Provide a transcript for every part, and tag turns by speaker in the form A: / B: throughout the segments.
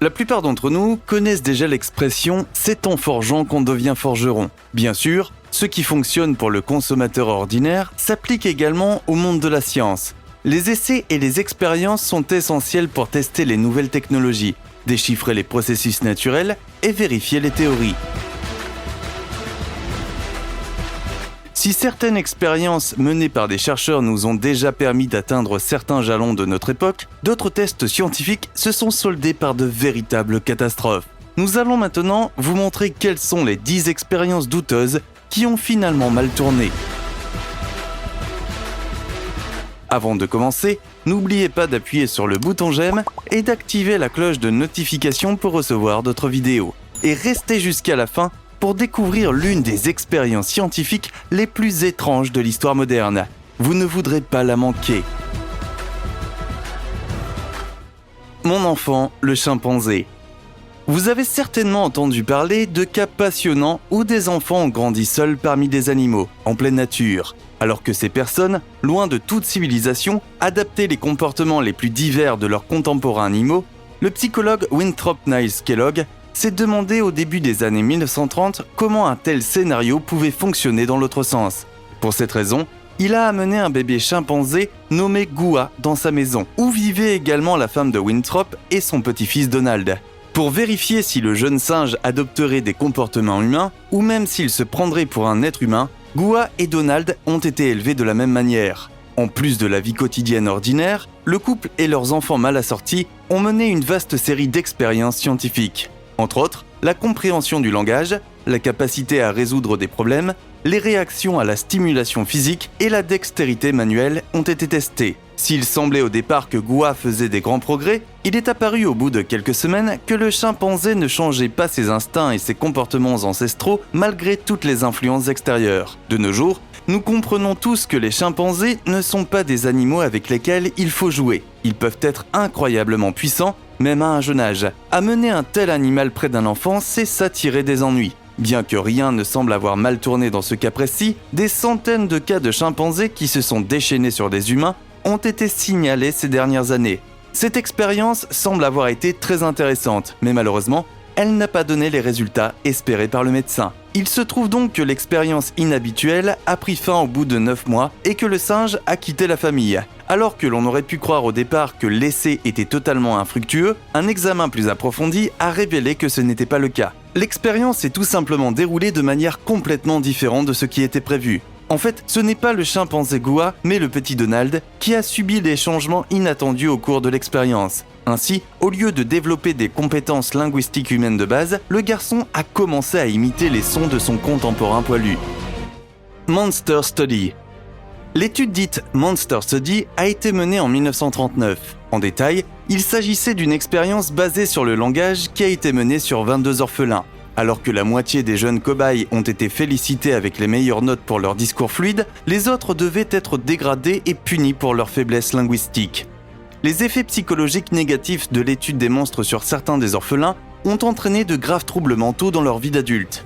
A: La plupart d'entre nous connaissent déjà l'expression « c'est en forgeant qu'on devient forgeron ». Bien sûr, ce qui fonctionne pour le consommateur ordinaire s'applique également au monde de la science. Les essais et les expériences sont essentiels pour tester les nouvelles technologies, déchiffrer les processus naturels et vérifier les théories. Si certaines expériences menées par des chercheurs nous ont déjà permis d'atteindre certains jalons de notre époque, d'autres tests scientifiques se sont soldés par de véritables catastrophes. Nous allons maintenant vous montrer quelles sont les 10 expériences douteuses qui ont finalement mal tourné. Avant de commencer, n'oubliez pas d'appuyer sur le bouton j'aime et d'activer la cloche de notification pour recevoir d'autres vidéos. Et restez jusqu'à la fin pour découvrir l'une des expériences scientifiques les plus étranges de l'histoire moderne. Vous ne voudrez pas la manquer. Mon enfant, le chimpanzé. Vous avez certainement entendu parler de cas passionnants où des enfants ont grandi seuls parmi des animaux, en pleine nature, alors que ces personnes, loin de toute civilisation, adaptaient les comportements les plus divers de leurs contemporains animaux. Le psychologue Winthrop Niles Kellogg s'est demandé au début des années 1930 comment un tel scénario pouvait fonctionner dans l'autre sens. Pour cette raison, il a amené un bébé chimpanzé nommé Gua dans sa maison, où vivait également la femme de Winthrop et son petit-fils Donald. Pour vérifier si le jeune singe adopterait des comportements humains, ou même s'il se prendrait pour un être humain, Gua et Donald ont été élevés de la même manière. En plus de la vie quotidienne ordinaire, le couple et leurs enfants mal assortis ont mené une vaste série d'expériences scientifiques. Entre autres, la compréhension du langage, la capacité à résoudre des problèmes, les réactions à la stimulation physique et la dextérité manuelle ont été testées. S'il semblait au départ que Gua faisait des grands progrès, il est apparu au bout de quelques semaines que le chimpanzé ne changeait pas ses instincts et ses comportements ancestraux malgré toutes les influences extérieures. De nos jours, nous comprenons tous que les chimpanzés ne sont pas des animaux avec lesquels il faut jouer. Ils peuvent être incroyablement puissants, même à un jeune âge. Amener un tel animal près d'un enfant, c'est s'attirer des ennuis. Bien que rien ne semble avoir mal tourné dans ce cas précis, des centaines de cas de chimpanzés qui se sont déchaînés sur des humains ont été signalés ces dernières années. Cette expérience semble avoir été très intéressante, mais malheureusement, elle n'a pas donné les résultats espérés par le médecin. Il se trouve donc que l'expérience inhabituelle a pris fin au bout de 9 mois et que le singe a quitté la famille. Alors que l'on aurait pu croire au départ que l'essai était totalement infructueux, un examen plus approfondi a révélé que ce n'était pas le cas. L'expérience s'est tout simplement déroulée de manière complètement différente de ce qui était prévu. En fait, ce n'est pas le chimpanzé Gua, mais le petit Donald, qui a subi des changements inattendus au cours de l'expérience. Ainsi, au lieu de développer des compétences linguistiques humaines de base, le garçon a commencé à imiter les sons de son contemporain poilu. Monster Study. L'étude dite Monster Study a été menée en 1939. En détail, il s'agissait d'une expérience basée sur le langage qui a été menée sur 22 orphelins. Alors que la moitié des jeunes cobayes ont été félicités avec les meilleures notes pour leur discours fluide, les autres devaient être dégradés et punis pour leur faiblesse linguistique. Les effets psychologiques négatifs de l'étude des monstres sur certains des orphelins ont entraîné de graves troubles mentaux dans leur vie d'adulte.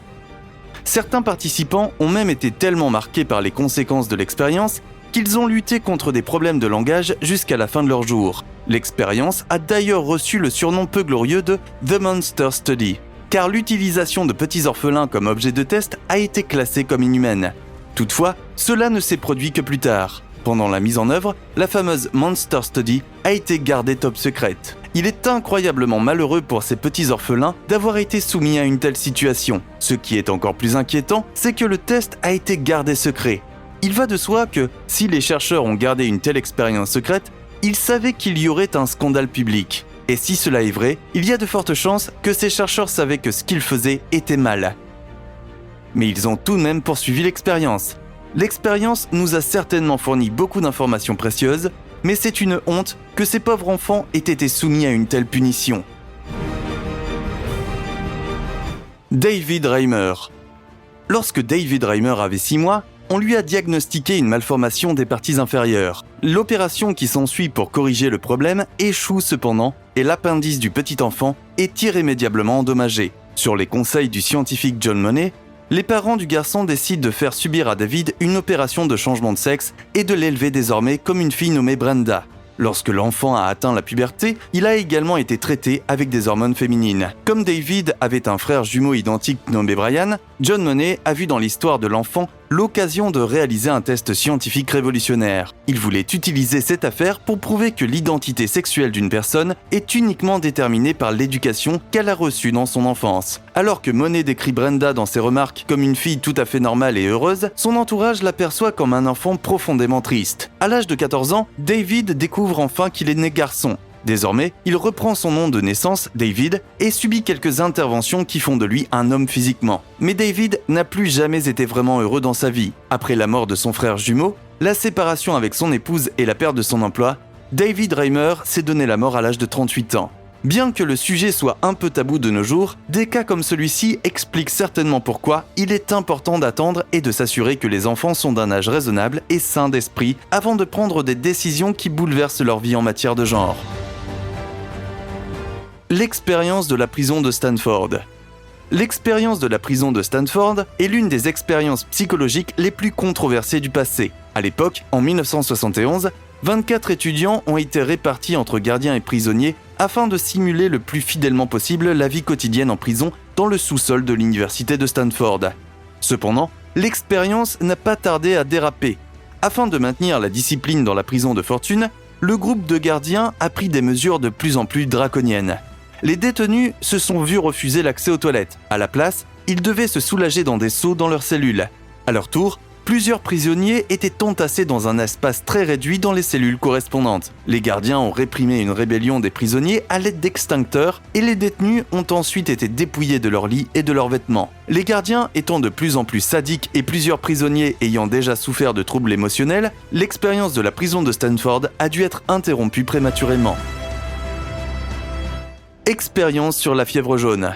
A: Certains participants ont même été tellement marqués par les conséquences de l'expérience qu'ils ont lutté contre des problèmes de langage jusqu'à la fin de leur jour. L'expérience a d'ailleurs reçu le surnom peu glorieux de The Monster Study, car l'utilisation de petits orphelins comme objet de test a été classée comme inhumaine. Toutefois, cela ne s'est produit que plus tard. Pendant la mise en œuvre, la fameuse Monster Study a été gardée top secrète. Il est incroyablement malheureux pour ces petits orphelins d'avoir été soumis à une telle situation. Ce qui est encore plus inquiétant, c'est que le test a été gardé secret. Il va de soi que, si les chercheurs ont gardé une telle expérience secrète, ils savaient qu'il y aurait un scandale public. Et si cela est vrai, il y a de fortes chances que ces chercheurs savaient que ce qu'ils faisaient était mal. Mais ils ont tout de même poursuivi l'expérience. L'expérience nous a certainement fourni beaucoup d'informations précieuses, mais c'est une honte que ces pauvres enfants aient été soumis à une telle punition. David Reimer. Lorsque David Reimer avait 6 mois, on lui a diagnostiqué une malformation des parties inférieures. L'opération qui s'ensuit pour corriger le problème échoue cependant et l'appendice du petit enfant est irrémédiablement endommagé. Sur les conseils du scientifique John Money, les parents du garçon décident de faire subir à David une opération de changement de sexe et de l'élever désormais comme une fille nommée Brenda. Lorsque l'enfant a atteint la puberté, il a également été traité avec des hormones féminines. Comme David avait un frère jumeau identique nommé Brian, John Money a vu dans l'histoire de l'enfant l'occasion de réaliser un test scientifique révolutionnaire. Il voulait utiliser cette affaire pour prouver que l'identité sexuelle d'une personne est uniquement déterminée par l'éducation qu'elle a reçue dans son enfance. Alors que Money décrit Brenda dans ses remarques comme une fille tout à fait normale et heureuse, son entourage l'aperçoit comme un enfant profondément triste. À l'âge de 14 ans, David découvre enfin qu'il est né garçon. Désormais, il reprend son nom de naissance, David, et subit quelques interventions qui font de lui un homme physiquement. Mais David n'a plus jamais été vraiment heureux dans sa vie. Après la mort de son frère jumeau, la séparation avec son épouse et la perte de son emploi, David Reimer s'est donné la mort à l'âge de 38 ans. Bien que le sujet soit un peu tabou de nos jours, des cas comme celui-ci expliquent certainement pourquoi il est important d'attendre et de s'assurer que les enfants sont d'un âge raisonnable et sain d'esprit avant de prendre des décisions qui bouleversent leur vie en matière de genre. L'expérience de la prison de Stanford. L'expérience de la prison de Stanford est l'une des expériences psychologiques les plus controversées du passé. À l'époque, en 1971, 24 étudiants ont été répartis entre gardiens et prisonniers afin de simuler le plus fidèlement possible la vie quotidienne en prison dans le sous-sol de l'université de Stanford. Cependant, l'expérience n'a pas tardé à déraper. Afin de maintenir la discipline dans la prison de fortune, le groupe de gardiens a pris des mesures de plus en plus draconiennes. Les détenus se sont vus refuser l'accès aux toilettes. À la place, ils devaient se soulager dans des seaux dans leurs cellules. À leur tour, plusieurs prisonniers étaient entassés dans un espace très réduit dans les cellules correspondantes. Les gardiens ont réprimé une rébellion des prisonniers à l'aide d'extincteurs et les détenus ont ensuite été dépouillés de leurs lits et de leurs vêtements. Les gardiens étant de plus en plus sadiques et plusieurs prisonniers ayant déjà souffert de troubles émotionnels, l'expérience de la prison de Stanford a dû être interrompue prématurément. Expérience sur la fièvre jaune.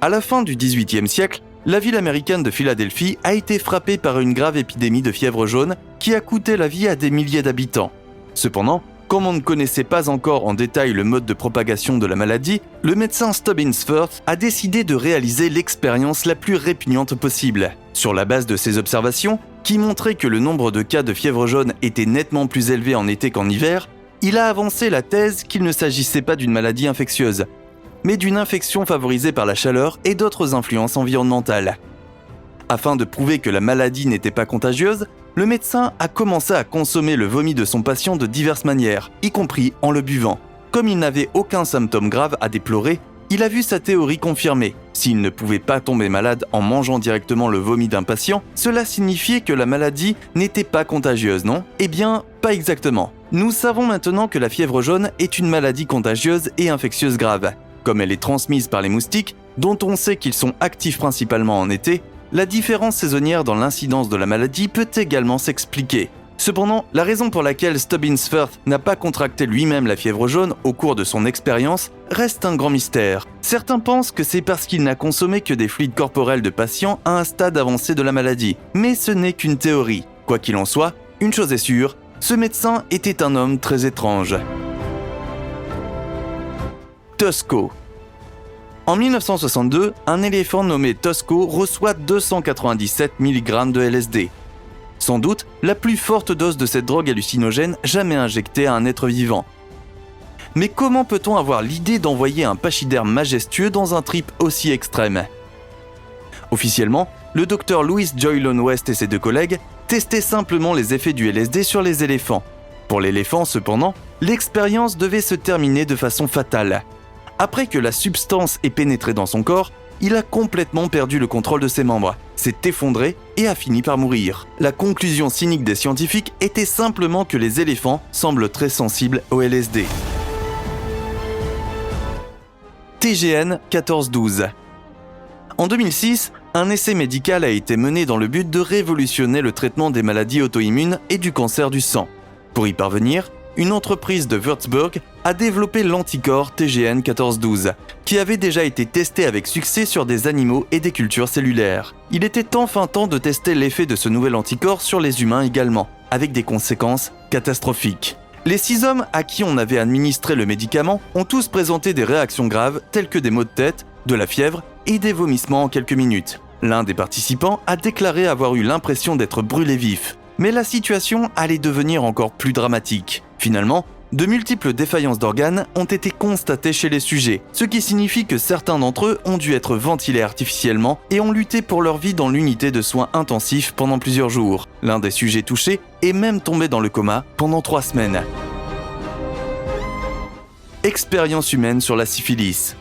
A: À la fin du XVIIIe siècle, la ville américaine de Philadelphie a été frappée par une grave épidémie de fièvre jaune qui a coûté la vie à des milliers d'habitants. Cependant, comme on ne connaissait pas encore en détail le mode de propagation de la maladie, le médecin Stubbins Firth a décidé de réaliser l'expérience la plus répugnante possible. Sur la base de ses observations, qui montraient que le nombre de cas de fièvre jaune était nettement plus élevé en été qu'en hiver, il a avancé la thèse qu'il ne s'agissait pas d'une maladie infectieuse, mais d'une infection favorisée par la chaleur et d'autres influences environnementales. Afin de prouver que la maladie n'était pas contagieuse, le médecin a commencé à consommer le vomi de son patient de diverses manières, y compris en le buvant. Comme il n'avait aucun symptôme grave à déplorer, il a vu sa théorie confirmée. S'il ne pouvait pas tomber malade en mangeant directement le vomi d'un patient, cela signifiait que la maladie n'était pas contagieuse, non ? Eh bien, pas exactement. Nous savons maintenant que la fièvre jaune est une maladie contagieuse et infectieuse grave. Comme elle est transmise par les moustiques, dont on sait qu'ils sont actifs principalement en été, la différence saisonnière dans l'incidence de la maladie peut également s'expliquer. Cependant, la raison pour laquelle Stubbins Firth n'a pas contracté lui-même la fièvre jaune au cours de son expérience reste un grand mystère. Certains pensent que c'est parce qu'il n'a consommé que des fluides corporels de patients à un stade avancé de la maladie, mais ce n'est qu'une théorie. Quoi qu'il en soit, une chose est sûre, ce médecin était un homme très étrange. Tosco. En 1962, un éléphant nommé Tosco reçoit 297 mg de LSD. Sans doute la plus forte dose de cette drogue hallucinogène jamais injectée à un être vivant. Mais comment peut-on avoir l'idée d'envoyer un pachyderme majestueux dans un trip aussi extrême ? Officiellement, le docteur Louis Joylon West et ses deux collègues testaient simplement les effets du LSD sur les éléphants. Pour l'éléphant, cependant, l'expérience devait se terminer de façon fatale. Après que la substance ait pénétré dans son corps, il a complètement perdu le contrôle de ses membres, s'est effondré et a fini par mourir. La conclusion cynique des scientifiques était simplement que les éléphants semblent très sensibles au LSD. TGN 1412. En 2006, un essai médical a été mené dans le but de révolutionner le traitement des maladies auto-immunes et du cancer du sang. Pour y parvenir, une entreprise de Würzburg a développé l'anticorps TGN 1412, qui avait déjà été testé avec succès sur des animaux et des cultures cellulaires. Il était enfin temps de tester l'effet de ce nouvel anticorps sur les humains également, avec des conséquences catastrophiques. Les 6 hommes à qui on avait administré le médicament ont tous présenté des réactions graves telles que des maux de tête, de la fièvre et des vomissements en quelques minutes. L'un des participants a déclaré avoir eu l'impression d'être brûlé vif. Mais la situation allait devenir encore plus dramatique. Finalement, De multiples défaillances d'organes ont été constatées chez les sujets, ce qui signifie que certains d'entre eux ont dû être ventilés artificiellement et ont lutté pour leur vie dans l'unité de soins intensifs pendant plusieurs jours. L'un des sujets touchés est même tombé dans le coma pendant 3 semaines. Expérience humaine sur la syphilis.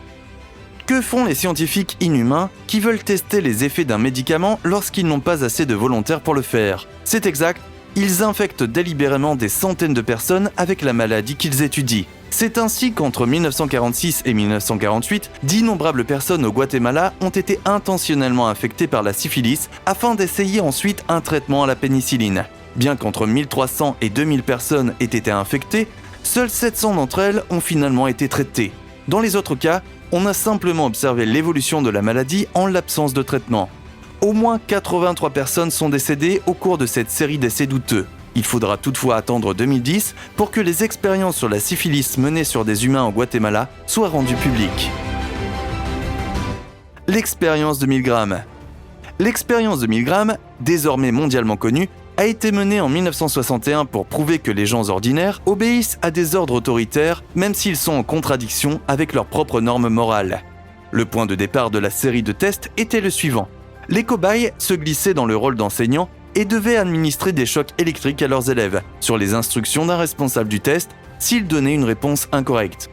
A: Que font les scientifiques inhumains qui veulent tester les effets d'un médicament lorsqu'ils n'ont pas assez de volontaires pour le faire ? C'est exact. Ils infectent délibérément des centaines de personnes avec la maladie qu'ils étudient. C'est ainsi qu'entre 1946 et 1948, d'innombrables personnes au Guatemala ont été intentionnellement infectées par la syphilis afin d'essayer ensuite un traitement à la pénicilline. Bien qu'entre 1300 et 2000 personnes aient été infectées, seules 700 d'entre elles ont finalement été traitées. Dans les autres cas, on a simplement observé l'évolution de la maladie en l'absence de traitement. Au moins 83 personnes sont décédées au cours de cette série d'essais douteux. Il faudra toutefois attendre 2010 pour que les expériences sur la syphilis menées sur des humains au Guatemala soient rendues publiques. L'expérience de Milgram. L'expérience de Milgram, désormais mondialement connue, a été menée en 1961 pour prouver que les gens ordinaires obéissent à des ordres autoritaires même s'ils sont en contradiction avec leurs propres normes morales. Le point de départ de la série de tests était le suivant. Les cobayes se glissaient dans le rôle d'enseignants et devaient administrer des chocs électriques à leurs élèves, sur les instructions d'un responsable du test, s'ils donnaient une réponse incorrecte.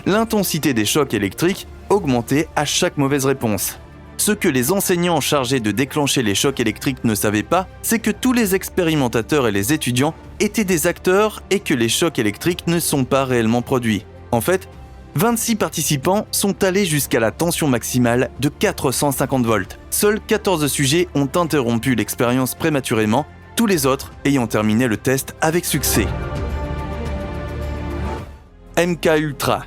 A: L'intensité des chocs électriques augmentait à chaque mauvaise réponse. Ce que les enseignants chargés de déclencher les chocs électriques ne savaient pas, c'est que tous les expérimentateurs et les étudiants étaient des acteurs et que les chocs électriques ne sont pas réellement produits. En fait, 26 participants sont allés jusqu'à la tension maximale de 450 volts. Seuls 14 sujets ont interrompu l'expérience prématurément, tous les autres ayant terminé le test avec succès. MK Ultra.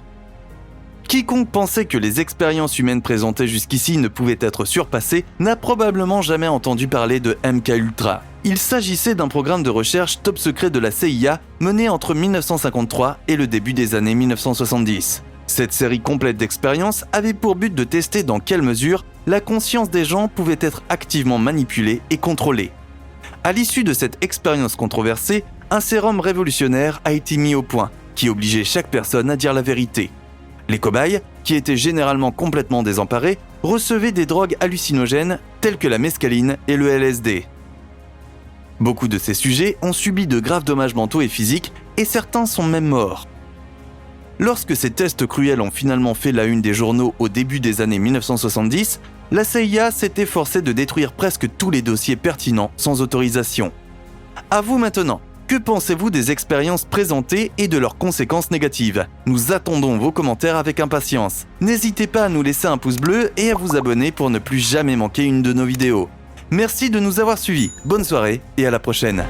A: Quiconque pensait que les expériences humaines présentées jusqu'ici ne pouvaient être surpassées n'a probablement jamais entendu parler de MK Ultra. Il s'agissait d'un programme de recherche top secret de la CIA mené entre 1953 et le début des années 1970. Cette série complète d'expériences avait pour but de tester dans quelle mesure la conscience des gens pouvait être activement manipulée et contrôlée. À l'issue de cette expérience controversée, un sérum révolutionnaire a été mis au point, qui obligeait chaque personne à dire la vérité. Les cobayes, qui étaient généralement complètement désemparés, recevaient des drogues hallucinogènes telles que la mescaline et le LSD. Beaucoup de ces sujets ont subi de graves dommages mentaux et physiques, et certains sont même morts. Lorsque ces tests cruels ont finalement fait la une des journaux au début des années 1970, la CIA s'est efforcée de détruire presque tous les dossiers pertinents sans autorisation. À vous maintenant, que pensez-vous des expériences présentées et de leurs conséquences négatives ? Nous attendons vos commentaires avec impatience. N'hésitez pas à nous laisser un pouce bleu et à vous abonner pour ne plus jamais manquer une de nos vidéos. Merci de nous avoir suivis, bonne soirée et à la prochaine.